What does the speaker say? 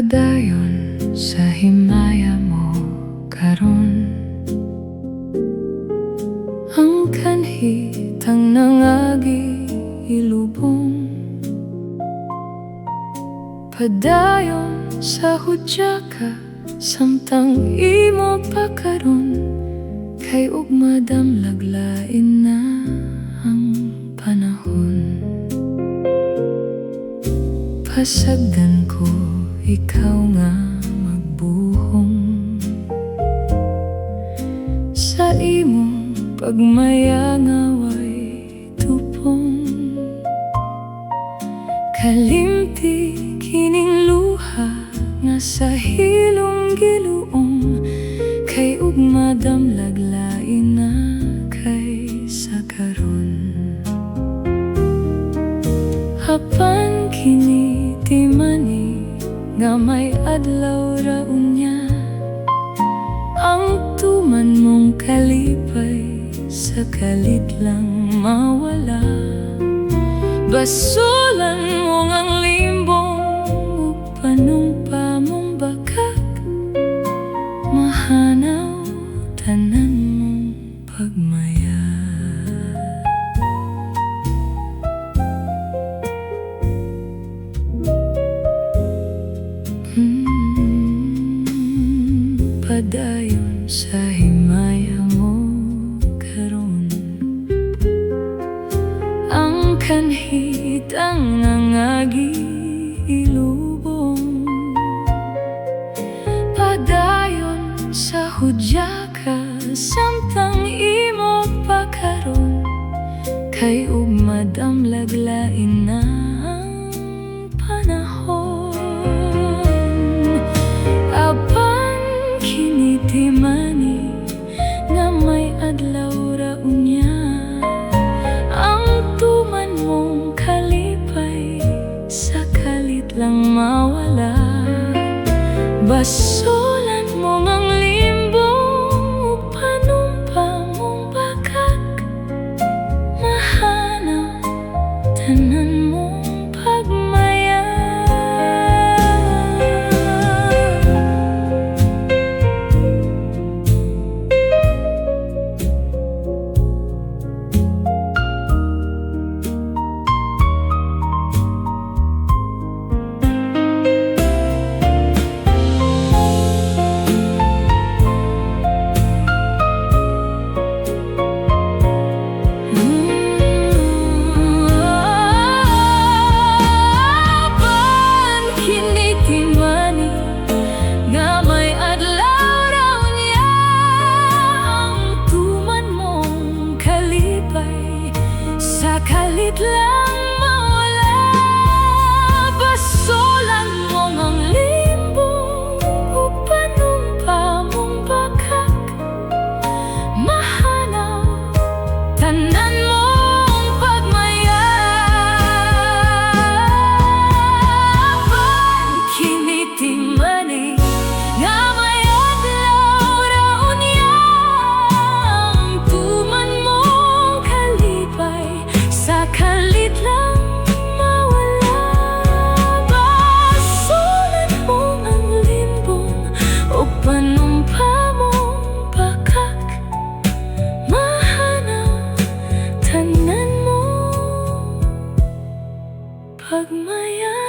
Padayon sa himaya mo karon, ang kanhitang nangagi ilubong. Padayon sa hudya ka, samtang imo pa karon, kay ug madamlaglain na ang panahon. Pasagdan ko ikaw nga magbuhong sa imong pagmayangaway tupong. Kalimti kining luha nga sa hilong giluong, kay ug madamlaglain na kay sa karon. Apan kini timani nga may adlaw ra unya, ang tuman mong kalipay sa kalit lang mawala. Basulan mo ang limbong ug panumpa mong bakak, mahanaw tanan mong pagmaya. Padayon sa himaya mo karon, ang kanhitang nangagi ilubong. Padayon sa hudya ka, samtang imo pa karon, kay ug madamlaglain na ang panahon. Timani nga may adlaw ra unya, ang tuman mong kalipay sa kalit lang mawala. Basulan mo ang limbong ug panumpa mong bakak, mahanaw tanan mong pagmaya. Kalit lang mawala. Basulan mo ang limbong ug panumpa mong bakak, mahanaw tanan mong pagmaya. Kini timani nga may adlaw ra unya, ang tuman mong kalipay sa kalit lang mawala. Basulan mo ang limbong o panumpa mong bakak, mahanaw tanan mo pagmaya.